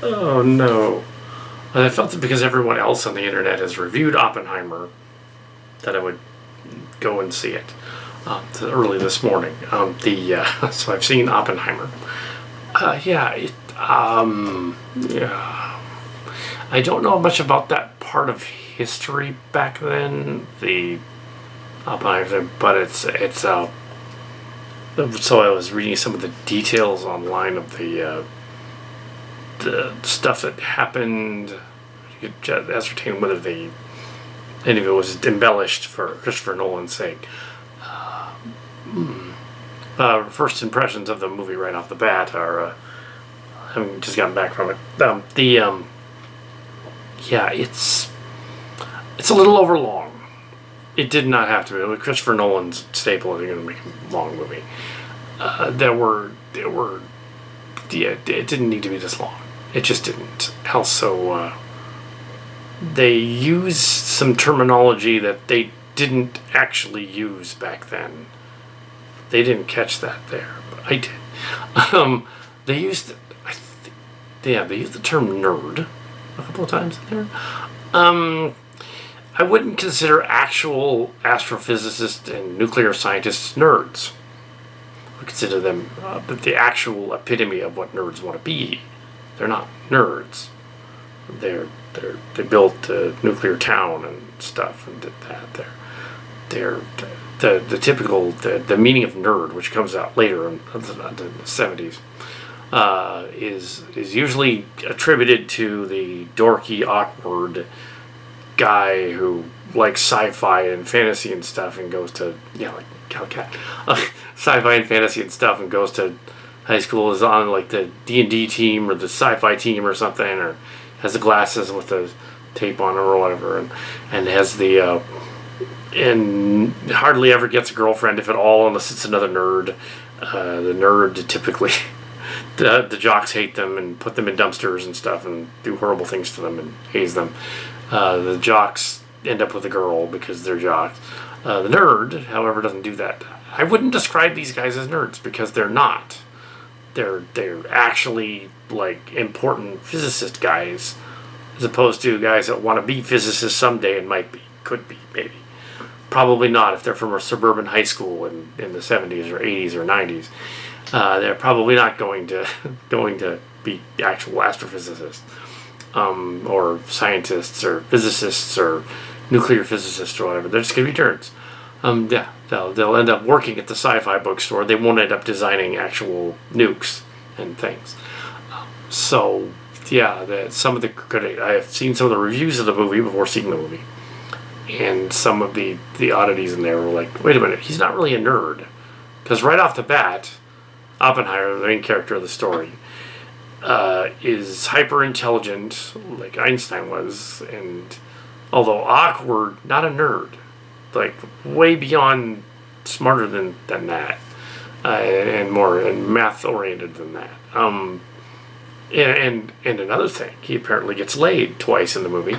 Oh no. I felt that because everyone else on the internet has reviewed Oppenheimer, that I would go and see it early this morning. So I've seen Oppenheimer. Yeah. I don't know much about that part of history back then. The Oppenheimer, but so I was reading some of the details online of the stuff that happened. You could ascertain whether any of it was embellished for Christopher Nolan's sake. First impressions of the movie right off the bat are, having just gotten back from it. Yeah, it's a little overlong. It did not have to be. With Christopher Nolan's staple, you're going to make a long movie. It didn't need to be this long. It just didn't. Also, they used some terminology that they didn't actually use back then. They didn't catch that there, but I did. They used, they used the term nerd a couple of times in there. I wouldn't consider actual astrophysicists and nuclear scientists nerds. I consider them the actual epitome of what nerds want to be. They're not nerds. They built a nuclear town and stuff and did that. They're the typical the meaning of nerd, which comes out later in the 70s, is usually attributed to the dorky, awkward guy who likes sci-fi and fantasy and stuff and goes to like Kal Kat, sci-fi and fantasy and stuff, and goes to high school, is on like the D&D team or the sci-fi team or something, or has the glasses with the tape on or whatever, and has the and hardly ever gets a girlfriend, if at all, unless it's another nerd. The nerd typically, the jocks hate them and put them in dumpsters and stuff and do horrible things to them and haze them. The jocks end up with a girl because they're jocks. The nerd, however, doesn't do that. I wouldn't describe these guys as nerds because they're not. They're actually like important physicist guys, as opposed to guys that want to be physicists someday and could be, maybe. Probably not if they're from a suburban high school in the 70s or 80s or 90s. They're probably not going to be actual astrophysicists, or scientists or physicists or nuclear physicists or whatever. They're just going to be nerds. They'll end up working at the sci-fi bookstore. They won't end up designing actual nukes and things. Some of the critics, I have seen some of the reviews of the movie before seeing the movie, and some of the oddities in there were like, wait a minute, he's not really a nerd, because right off the bat, Oppenheimer, the main character of the story, is hyper intelligent like Einstein was, and although awkward, not a nerd. Like way beyond smarter than that, and more and math oriented than that. And another thing, he apparently gets laid twice in the movie,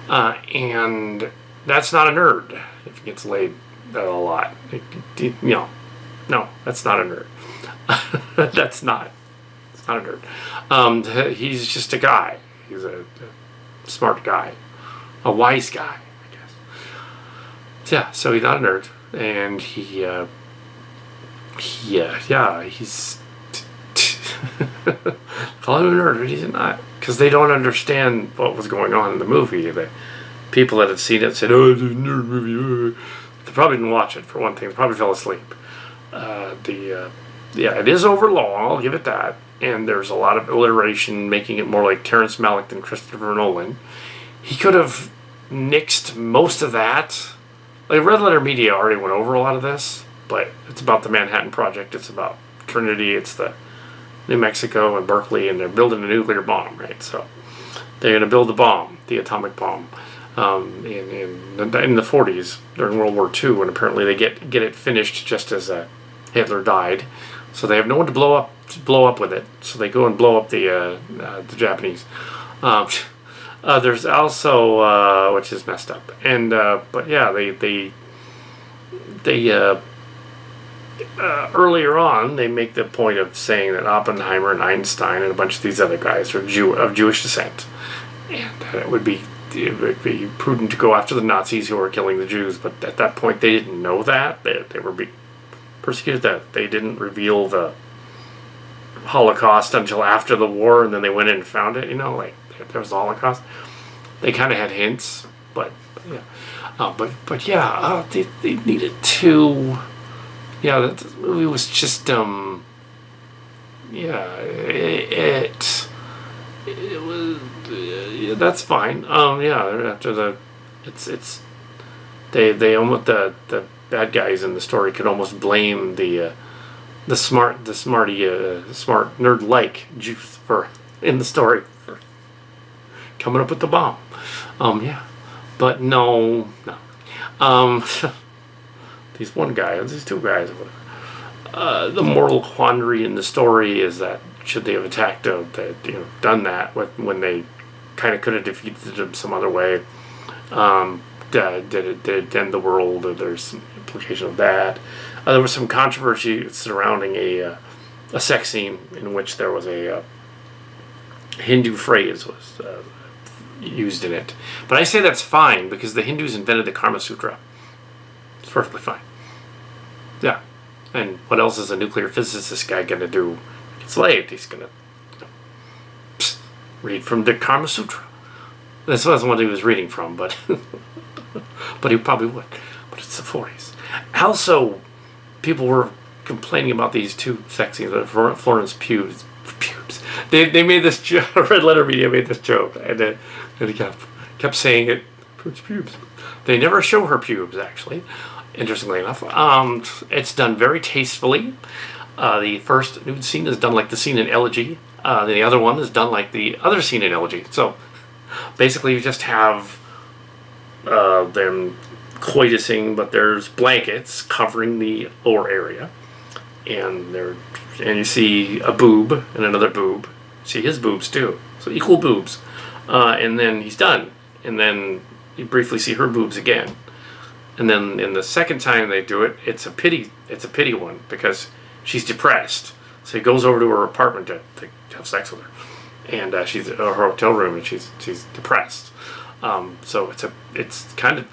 and that's not a nerd. If he gets laid a lot, no, that's not a nerd. It's not a nerd. He's just a guy. He's a smart guy, a wise guy. Yeah, so he's not a nerd, and he's call him a nerd, but he's not, because they don't understand what was going on in the movie. The people that had seen it said, "Oh, it's a nerd movie." They probably didn't watch it, for one thing. They probably fell asleep. It is overlong, I'll give it that, and there's a lot of alliteration, making it more like Terrence Malick than Christopher Nolan. He could have nixed most of that. Like, Red Letter Media already went over a lot of this, but it's about the Manhattan Project, it's about Trinity, it's the New Mexico and Berkeley, and they're building a nuclear bomb, right? So they're going to build the bomb, the atomic bomb, in the 40s during World War II, and apparently they get it finished just as Hitler died. So they have no one to blow up with it. So they go and blow up the Japanese. There's also, which is messed up, and but yeah, they earlier on, they make the point of saying that Oppenheimer and Einstein and a bunch of these other guys are of Jewish descent, and that it would be prudent to go after the Nazis who were killing the Jews. But at that point, they didn't know that they were being persecuted. That they didn't reveal the Holocaust until after the war, and then they went in and found it. Like there was the Holocaust. They kind of had hints, but yeah, but yeah, they needed to. Yeah, that movie was just yeah, it was yeah, that's fine. Yeah, after they almost the bad guys in the story could almost blame the smart nerd like Jews for in the story for coming up with the bomb. Yeah, but no. These two guys, or whatever. The moral quandary in the story is that should they have attacked done that when they kind of could have defeated them some other way. Did it end the world? There's some implication of that. There was some controversy surrounding a sex scene in which there was a Hindu phrase was used in it. But I say that's fine because the Hindus invented the Kama Sutra. It's perfectly fine. Yeah. And what else is a nuclear physicist guy going to do? Get slaved. He's going to read from the Kama Sutra. This wasn't what he was reading from, but but he probably would. But it's the 40s. Also, people were complaining about these two sex scenes. Florence Pugh's pubes. They made this joke. Red Letter Media made this joke, and he kept saying it. Pubes. They never show her pubes, actually. Interestingly enough, it's done very tastefully. The first nude scene is done like the scene in Elegy. The other one is done like the other scene in Elegy. So basically, you just have them coitusing, but there's blankets covering the lower area, and you see a boob and another boob. See his boobs too, so equal boobs, and then he's done, and then you briefly see her boobs again. And then in the second time they do it, it's a pity one because she's depressed. So he goes over to her apartment to have sex with her, and she's in her hotel room and she's depressed. So it's kind of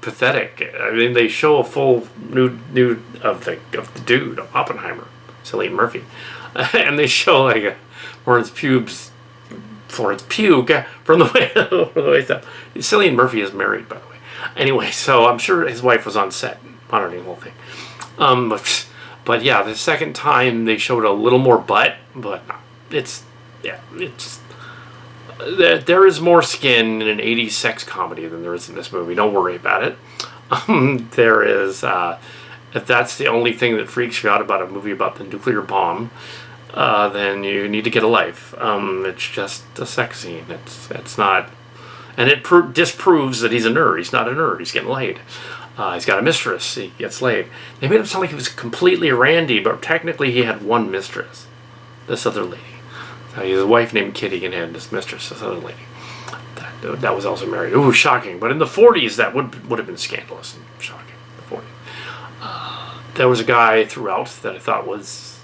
pathetic. I mean, they show a full nude of the dude, of Oppenheimer, Cillian Murphy, and they show like Florence Pugh from the waist up. Cillian Murphy is married, by the way. Anyway, so I'm sure his wife was on set monitoring the whole thing. But yeah, the second time they showed a little more butt, but there is more skin in an 80s sex comedy than there is in this movie. Don't worry about it. There is, if that's the only thing that freaks you out about a movie about the nuclear bomb, then you need to get a life. It's just a sex scene. It's not. And it disproves that he's a nerd. He's not a nerd. He's getting laid. He's got a mistress. He gets laid. They made him sound like he was completely randy, but technically he had one mistress. This other lady. He has a wife named Kitty and had this mistress, this other lady. That was also married. Ooh, shocking. But in the 40s, that would have been scandalous and shocking. The 40s. There was a guy throughout that I thought was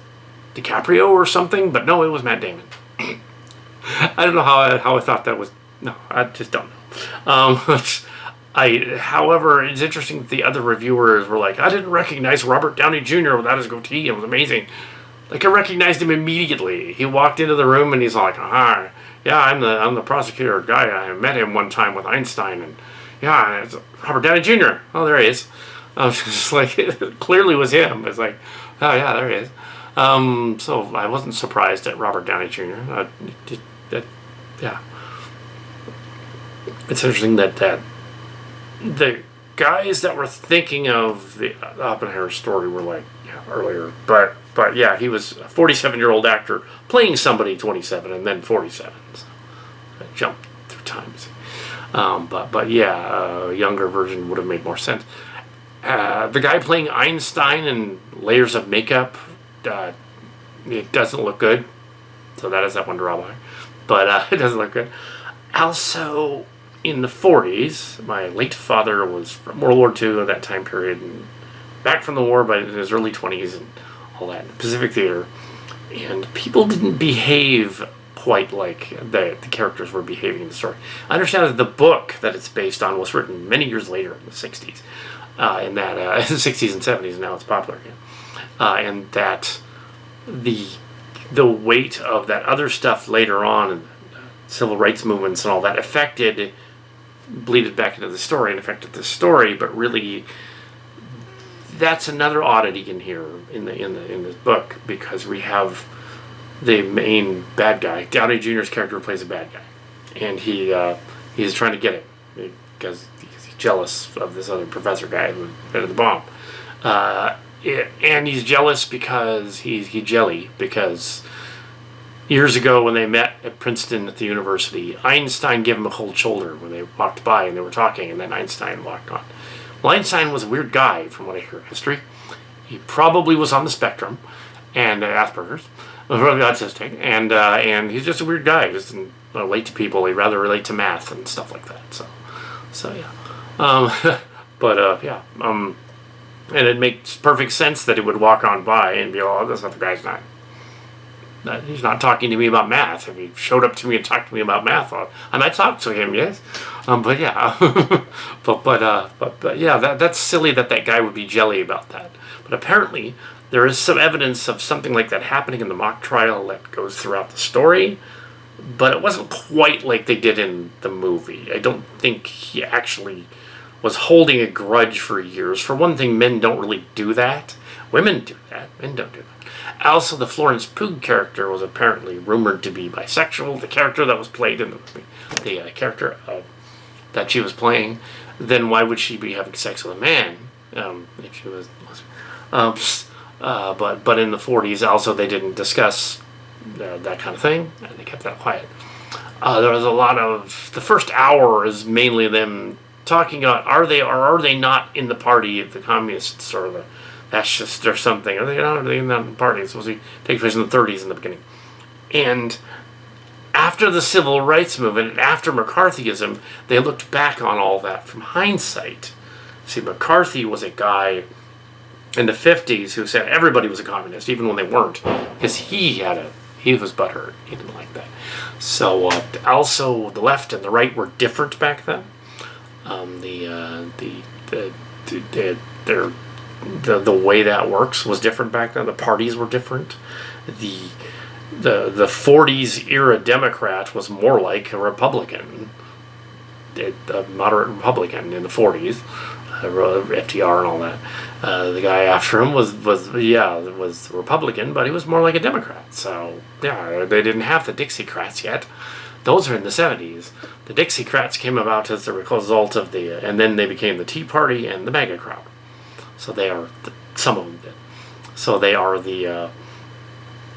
DiCaprio or something, but no, it was Matt Damon. I don't know how I thought that was. No, I just don't know. However, it's interesting that the other reviewers were like, I didn't recognize Robert Downey Jr. without his goatee. It was amazing. Like, I recognized him immediately. He walked into the room and he's like, yeah, I'm the prosecutor guy. I met him one time with Einstein, and yeah, it's Robert Downey Jr. Oh, there he is. I was just like, it clearly was him. It's like, oh yeah, there he is. So I wasn't surprised at Robert Downey Jr. Yeah. It's interesting that the guys that were thinking of the Oppenheimer story were like, yeah, earlier, but yeah, he was a 47-year-old actor playing somebody 27 and then 47. So I jumped through times. But yeah, a younger version would have made more sense. The guy playing Einstein in layers of makeup, it doesn't look good. So that is that one drawback. But it doesn't look good. Also, in the 40s, my late father was from World War II at that time period, and back from the war, but in his early 20s and all that, in the Pacific Theater. And people didn't behave quite like the characters were behaving in the story. I understand that the book that it's based on was written many years later in the 60s. In that, in the 60s and 70s, and now it's popular again. And that the weight of that other stuff later on, and civil rights movements and all that, bleeded back into the story and affected the story, but really that's another oddity in here in this book, because we have the main bad guy. Downey Jr.'s character plays a bad guy, and he's trying to get it because he's jealous of this other professor guy who invented the bomb, and he's jealous because he's jelly because years ago when they met at Princeton at the university, Einstein gave him a cold shoulder when they walked by and they were talking, and then Einstein walked on. Well, Einstein was a weird guy, from what I hear in history. He probably was on the spectrum, and Asperger's, autistic, and he's just a weird guy. He doesn't relate to people. He rather relate to math and stuff like that. So yeah. And it makes perfect sense that he would walk on by and be, oh, this other guy's not. He's not talking to me about math. If he showed up to me and talked to me about math, I might talk to him, yes. But yeah, but yeah, that's silly that guy would be jelly about that. But apparently, there is some evidence of something like that happening in the mock trial that goes throughout the story, but it wasn't quite like they did in the movie. I don't think he actually was holding a grudge for years. For one thing, men don't really do that. Women do that. Men don't do that. Also, the Florence Pugh character was apparently rumored to be bisexual. The character that was played in the movie, the character that she was playing, then why would she be having sex with a man if she was? But in the 40s, also they didn't discuss that kind of thing, and they kept that quiet. There was a lot of the first hour is mainly them talking about are they or are they not in the party of the communists or the fascists or something. Are they not? Are they in that party? It's supposed to take place in the 30s in the beginning. And after the civil rights movement and after McCarthyism, they looked back on all that from hindsight. See, McCarthy was a guy in the 50s who said everybody was a communist, even when they weren't, because he was butthurt. He didn't like that. So also the left and the right were different back then. The way that works was different back then. The parties were different. The 40s era Democrat was more like a Republican, a moderate Republican in the 40s, FDR and all that. The guy after him was Republican, but he was more like a Democrat. So yeah, they didn't have the Dixiecrats yet. Those are in the 70s. The Dixiecrats came about as the result of and then they became the Tea Party and the MAGA crowd. So they are, some of them did. So they are the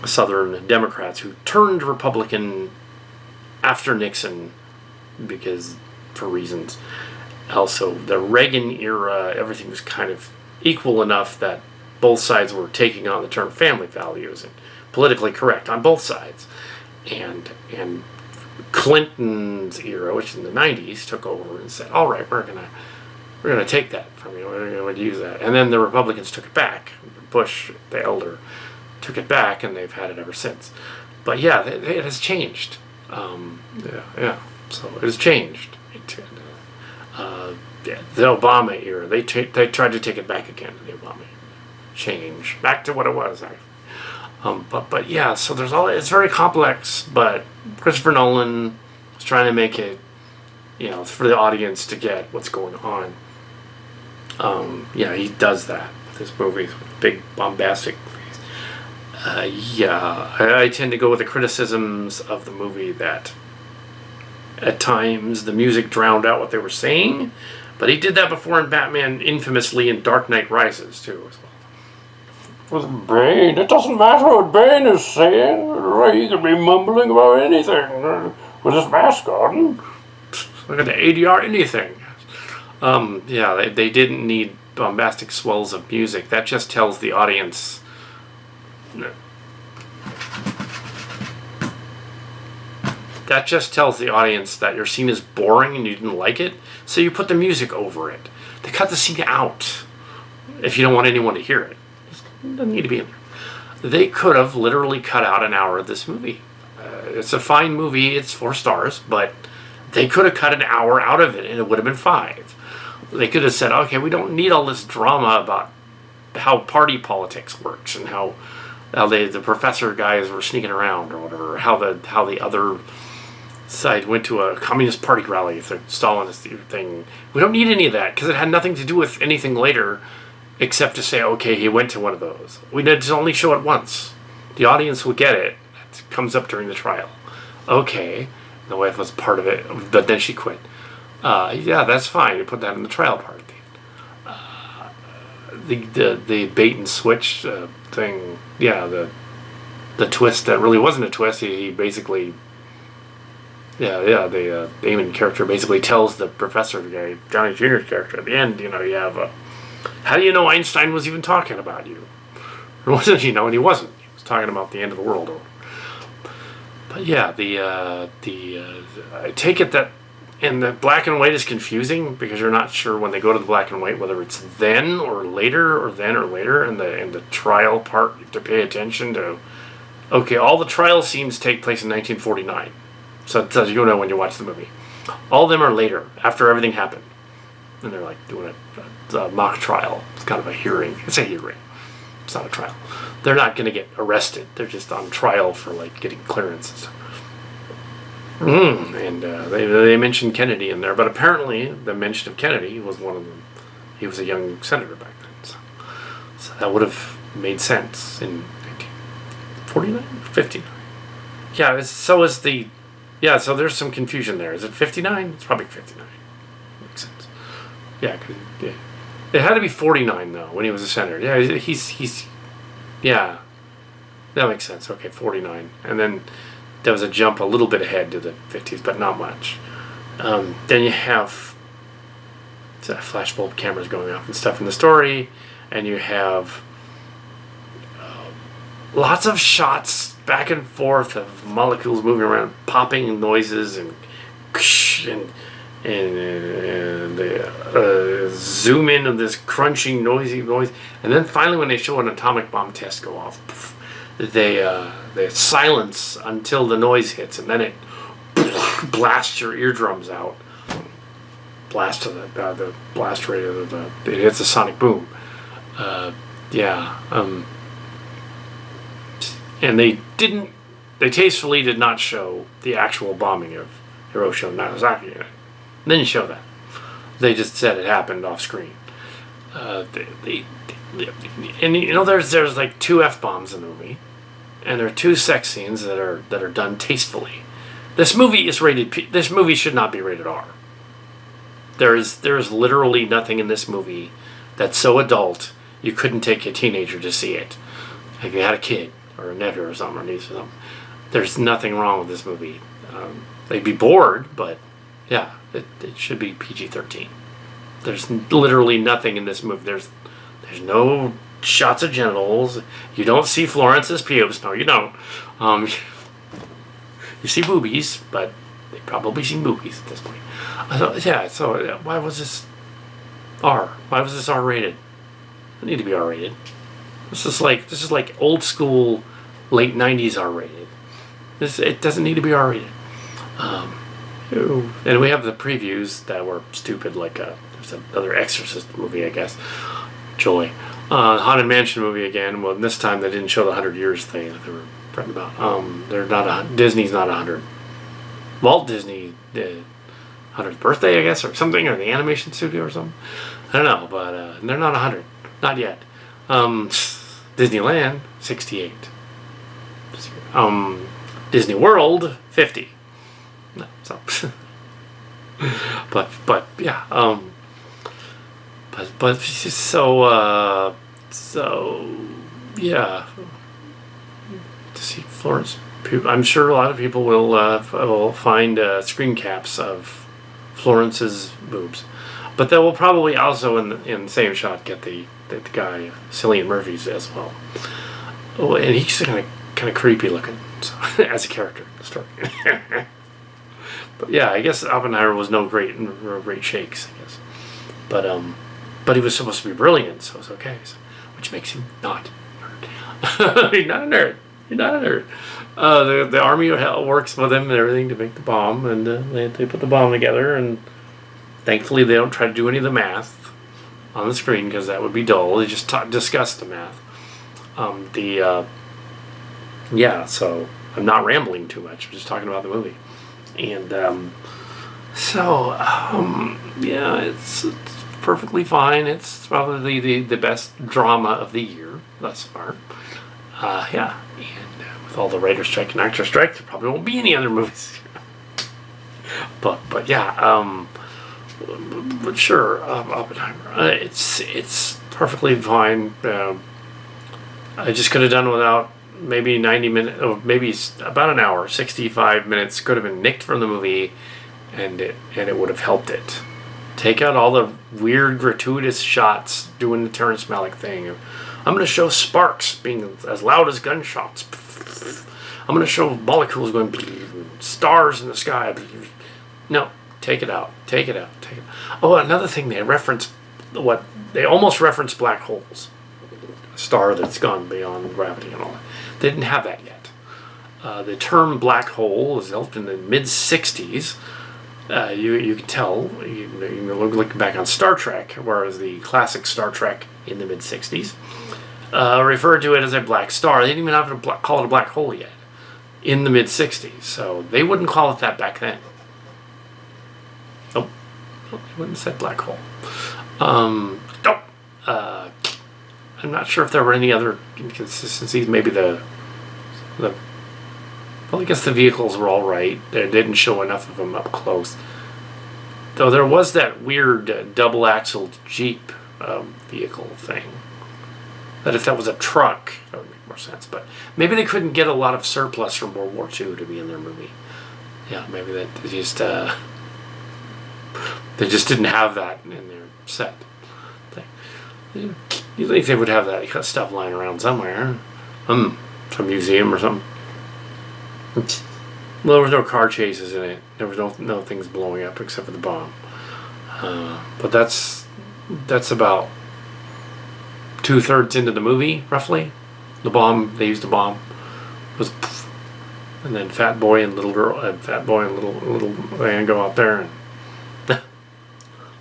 Southern Democrats who turned Republican after Nixon because, for reasons. Also, the Reagan era, everything was kind of equal enough that both sides were taking on the term family values and politically correct on both sides. And Clinton's era, which in the 90s took over and said, all right, we're gonna take that from you. We're going to use that. And then the Republicans took it back. Bush, the elder, took it back, and they've had it ever since. But yeah, it has changed. So it has changed. The Obama era, they tried to take it back again. The Obama era. Change back to what it was. But yeah, so there's all. It's very complex. But Christopher Nolan was trying to make it, for the audience to get what's going on. He does that with his movies, big bombastic movies. I tend to go with the criticisms of the movie that at times the music drowned out what they were saying, but he did that before in Batman, infamously in Dark Knight Rises too. With Bane, it doesn't matter what Bane is saying. He could be mumbling about anything with his mask on. Look at the ADR, anything. They didn't need bombastic swells of music. That just tells the audience. That just tells the audience that your scene is boring and you didn't like it, so you put the music over it. They cut the scene out. if you don't want anyone to hear it. It doesn't need to be in there. They could have literally cut out an hour of this movie. It's a fine movie. It's 4 stars, but they could have cut an hour out of it, and it would have been 5. They could have said, okay, we don't need all this drama about how party politics works and how the professor guys were sneaking around or whatever, how the other side went to a communist party rally, the Stalinist thing. We don't need any of that because it had nothing to do with anything later except to say, okay, he went to one of those. We need to only show it once. The audience will get it. It comes up during the trial. Okay, the wife was part of it, but then she quit. Yeah, that's fine. You put that in the trial part. The bait and switch thing. Yeah, the twist that really wasn't a twist. He basically, the Damon character basically tells the professor guy, Johnny Jr.'s character, at the end, you have how do you know Einstein was even talking about you? It wasn't, and he wasn't. He was talking about the end of the world. But yeah, I take it that. And the black and white is confusing because you're not sure when they go to the black and white whether it's then or later or then or later. And the trial part, you have to pay attention to. Okay, all the trial scenes take place in 1949, so you know when you watch the movie. All of them are later, after everything happened, and they're like doing a mock trial. It's kind of a hearing. It's a hearing. It's not a trial. They're not going to get arrested. They're just on trial for like getting clearance and stuff. And they mentioned Kennedy in there, but apparently the mention of Kennedy was one of them. He was a young senator back then, so that would have made sense in 1949 or 59. Yeah, so is the. Yeah, so there's some confusion there. Is it 59? It's probably 59. Makes sense. Yeah, it had to be 49 though when he was a senator. Yeah, he's. Yeah, that makes sense. Okay, 49, and then. There was a jump a little bit ahead to the 50s, but not much. Then you have flashbulb cameras going off and stuff in the story, and you have lots of shots back and forth of molecules moving around, popping noises, and they zoom in on this crunching, noisy noise, and then finally when they show an atomic bomb test go off, they silence until the noise hits, and then it blasts your eardrums out. Blast to the blast rate of it hits a sonic boom. And they tastefully did not show the actual bombing of Hiroshima and Nagasaki in it. They didn't show that. They just said it happened off screen. There's like 2 F-bombs in the movie. And there are 2 sex scenes that are done tastefully. This movie is rated P. This movie should not be rated R. There is literally nothing in this movie that's so adult you couldn't take a teenager to see it. Like you had a kid or a nephew or something or niece or something. There's nothing wrong with this movie. They'd be bored, but yeah, it should be PG-13. There's literally nothing in this movie. There's no shots of genitals. You don't see Florence's pubes. No, you don't. You see boobies, but they probably seen boobies at this point. So why was this R? Why was this R rated? It need to be R rated. This is like old school, late 90s R rated. It doesn't need to be R rated. And we have the previews that were stupid. Like there's another Exorcist movie, I guess. Joy. Haunted Mansion movie again. Well, this time they didn't show the 100 years thing that they were fretting about. They're not Disney's not 100. Walt Disney did 100th birthday, I guess, or something, or the animation studio or something. I don't know, but they're not 100. Not yet. Disneyland, 68. Disney World, 50. No, so. but yeah. But so yeah. To see Florence Pugh, I'm sure a lot of people will find screen caps of Florence's boobs, but they will probably also in the same shot get the guy Cillian Murphy's as well. Oh, and he's kind of creepy looking, so, as a character in the story. But yeah, I guess Oppenheimer was no great shakes, I guess. But but he was supposed to be brilliant, so it's okay. So, which makes him not a nerd. He's not a nerd. He's not a nerd. The army works with him and everything to make the bomb, and they put the bomb together, and thankfully they don't try to do any of the math on the screen because that would be dull. They just discuss the math. So I'm not rambling too much. I'm just talking about the movie. And it's perfectly fine. It's probably the best drama of the year thus far. And with all the writer strike and actor strike, there probably won't be any other movies. but sure, Oppenheimer. It's perfectly fine. I just could have done without maybe 90 minutes, or maybe about an hour. 65 minutes could have been nicked from the movie, and it would have helped it. Take out all the weird, gratuitous shots doing the Terrence Malick thing. I'm going to show sparks being as loud as gunshots. I'm going to show molecules going, stars in the sky. No, take it out. Take it out. Take it. Oh, another thing they almost referenced black holes. A star that's gone beyond gravity and all that. They didn't have that yet. The term black hole was developed in the mid-'60s. You can tell, you look back on Star Trek, whereas the classic Star Trek in the mid-'60s referred to it as a black star. They didn't even have to call it a black hole yet in the mid-'60s, so they wouldn't call it that back then. Nope. They wouldn't have said black hole. I'm not sure if there were any other inconsistencies. Maybe well, I guess the vehicles were all right. They didn't show enough of them up close. Though there was that weird double-axled Jeep vehicle thing. That if that was a truck, that would make more sense. But maybe they couldn't get a lot of surplus from World War II to be in their movie. Yeah, maybe they just didn't have that in their set. You think they would have that stuff lying around somewhere? Some museum or something. Well, there was no car chases in it. There was no things blowing up except for the bomb. But that's about 2/3 into the movie, roughly. The bomb, they used the bomb, was poof. And then Fat Boy and Little man go out there and the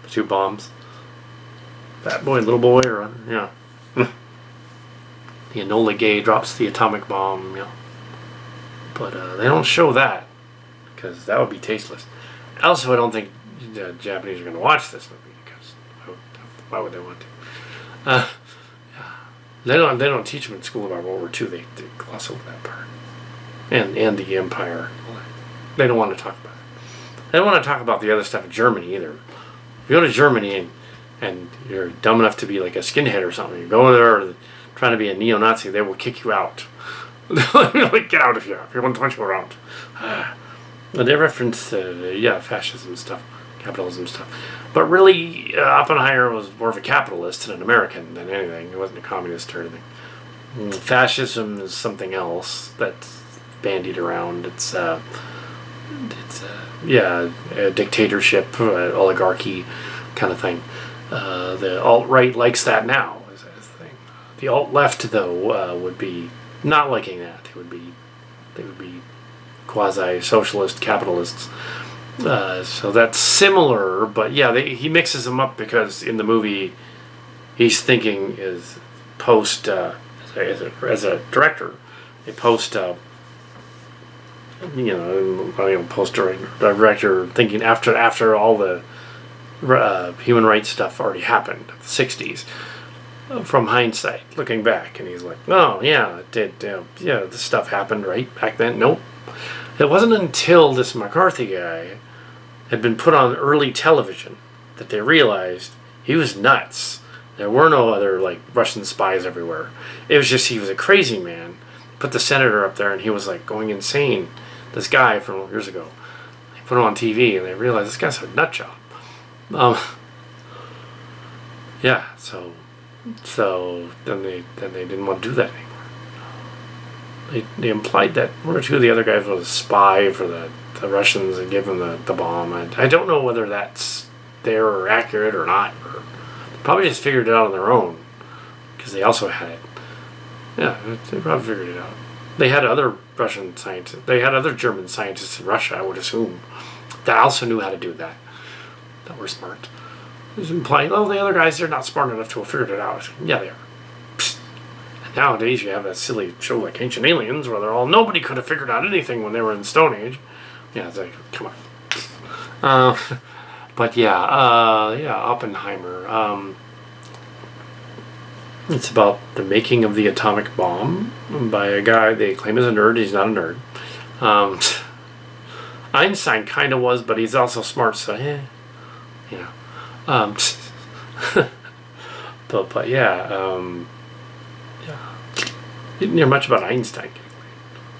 two bombs. Fat Boy and Little Boy, or yeah. The Enola Gay drops the atomic bomb, yeah. But they don't show that because that would be tasteless. Also, I don't think the Japanese are going to watch this movie because why would they want to? They don't teach them in school about World War II. They gloss over that part, and the Empire. They don't want to talk about it. They don't want to talk about the other stuff in Germany either. If you go to Germany and you're dumb enough to be like a skinhead or something, you go there trying to be a neo-Nazi, they will kick you out. Like, get out of here if you want to touch around. They reference fascism stuff, capitalism stuff, but really Oppenheimer was more of a capitalist and an American than anything. He wasn't a communist or anything. Fascism is something else that's bandied around. It's a dictatorship, oligarchy kind of thing. The alt-right likes that now as a thing. The alt-left, though, would be not liking that. They would be quasi-socialist capitalists. So that's similar, but yeah, he mixes them up because in the movie he's thinking is post as a director, a post director thinking after all the human rights stuff already happened, the 60s. From hindsight, looking back, and he's like, "Oh yeah, it did. This stuff happened right back then." Nope. It wasn't until this McCarthy guy had been put on early television that they realized he was nuts. There were no other like Russian spies everywhere. It was just he was a crazy man. Put the senator up there, and he was like going insane. This guy from years ago. They put him on TV, and they realized this guy's a nut job. So then they didn't want to do that anymore. They implied that one or two of the other guys was a spy for the Russians and give them the bomb. I don't know whether that's there or accurate or not. probably just figured it out on their own because they also had it. Yeah, they probably figured it out. They had other Russian scientists. They had other German scientists in Russia, I would assume, that also knew how to do that. That were smart. It was implying, oh, the other guys, they're not smart enough to have figured it out. Yeah, they are. Psst. And nowadays, you have that silly show like Ancient Aliens, where they're all, nobody could have figured out anything when they were in the Stone Age. Yeah, it's like, come on. But yeah, Oppenheimer. It's about the making of the atomic bomb by a guy they claim is a nerd. He's not a nerd. Einstein kind of was, but he's also smart, so you know. But yeah, yeah. You didn't hear much about Einstein.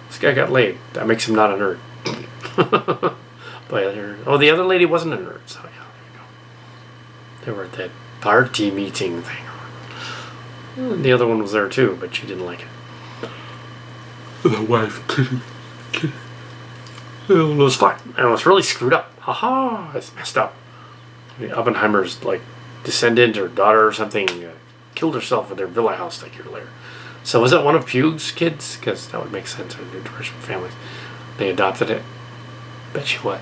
This guy got laid. That makes him not a nerd. But the other lady wasn't a nerd, so yeah, there you go. They were at that party meeting thing. The other one was there too, but she didn't like it. The wife. It was fine. And it was really screwed up. Haha, it's messed up. Oppenheimer's like descendant or daughter or something killed herself at their villa house like a year later. So was it one of Pugh's kids? Because that would make sense in traditional families. They adopted it. Bet you what.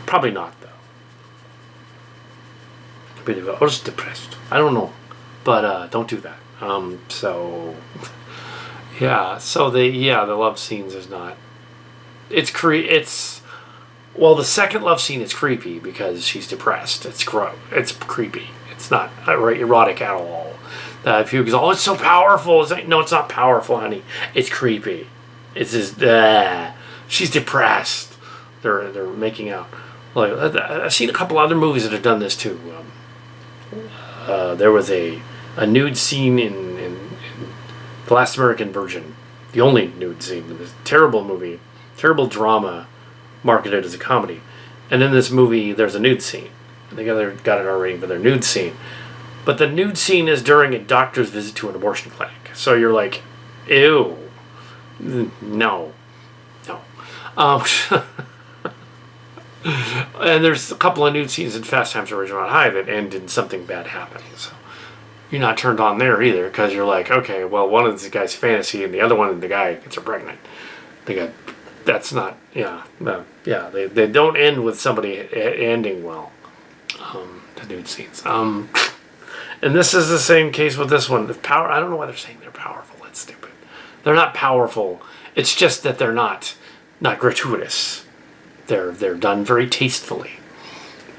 Probably not though. I was depressed. I don't know, but don't do that. So yeah. So the love scenes is not. It's well, the second love scene is creepy because she's depressed. It's It's creepy. It's not erotic at all. If you go, oh, it's so powerful. It's like, no, it's not powerful, honey. It's creepy. It's just she's depressed. They're making out. Like I've seen a couple other movies that have done this too. There was a nude scene in The Last American Virgin, the only nude scene in this terrible movie, terrible drama, marketed as a comedy. And in this movie, there's a nude scene. They got an R rating for their nude scene. But the nude scene is during a doctor's visit to an abortion clinic. So you're like, ew. No. And there's a couple of nude scenes in Fast Times at Ridgemont High that end in something bad happening. So you're not turned on there either because you're like, okay, well, one of the guy's fantasy and the other one, the guy gets her pregnant. That's not, they don't end with somebody ending well. The nude scenes. And this is the same case with this one. The power. I don't know why they're saying they're powerful. That's stupid. They're not powerful. It's just that they're not gratuitous. They're done very tastefully.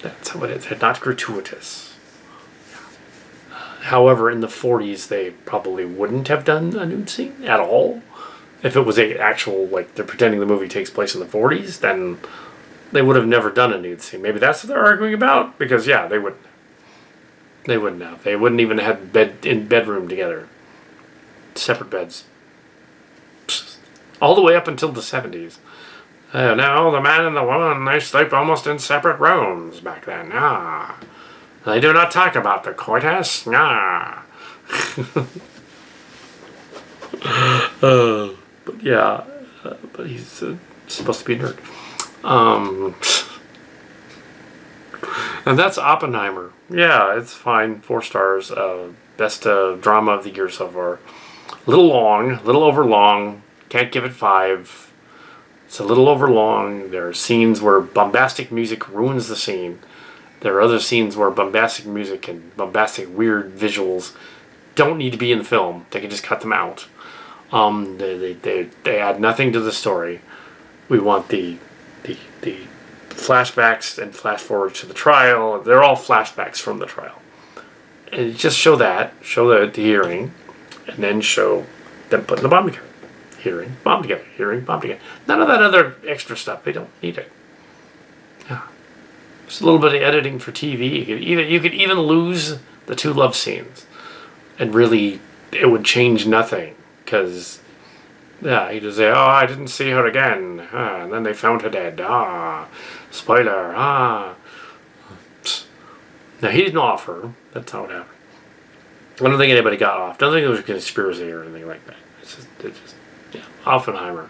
That's what it is. They're not gratuitous. However, in the 40s, they probably wouldn't have done a nude scene at all. If it was a actual, like, they're pretending the movie takes place in the 40s, then they would have never done a nude scene. Maybe that's what they're arguing about? Because, yeah, they wouldn't. They wouldn't have. They wouldn't even have bedroom together. Separate beds. All the way up until the 70s. Now, the man and the woman, they sleep almost in separate rooms back then. They do not talk about the coitus. But yeah, but he's supposed to be a nerd. And that's Oppenheimer. Yeah, it's fine. 4 stars. Best drama of the year so far. A little long, a little over long. Can't give it 5. It's a little over long. There are scenes where bombastic music ruins the scene. There are other scenes where bombastic music and bombastic weird visuals don't need to be in the film. They can just cut them out. They add nothing to the story. We want the flashbacks and flash forwards to the trial. They're all flashbacks from the trial. And just show the hearing, and then show them putting the bomb together. Hearing, bomb together. Hearing, bomb together. None of that other extra stuff. They don't need it. Yeah. Just a little bit of editing for TV. You could even lose the 2 love scenes, and really, it would change nothing. Because, yeah, you just say, oh, I didn't see her again. And then they found her dead. Spoiler. Now, he didn't off her. That's how it happened. I don't think anybody got off. I don't think it was a conspiracy or anything like that. It's just Oppenheimer.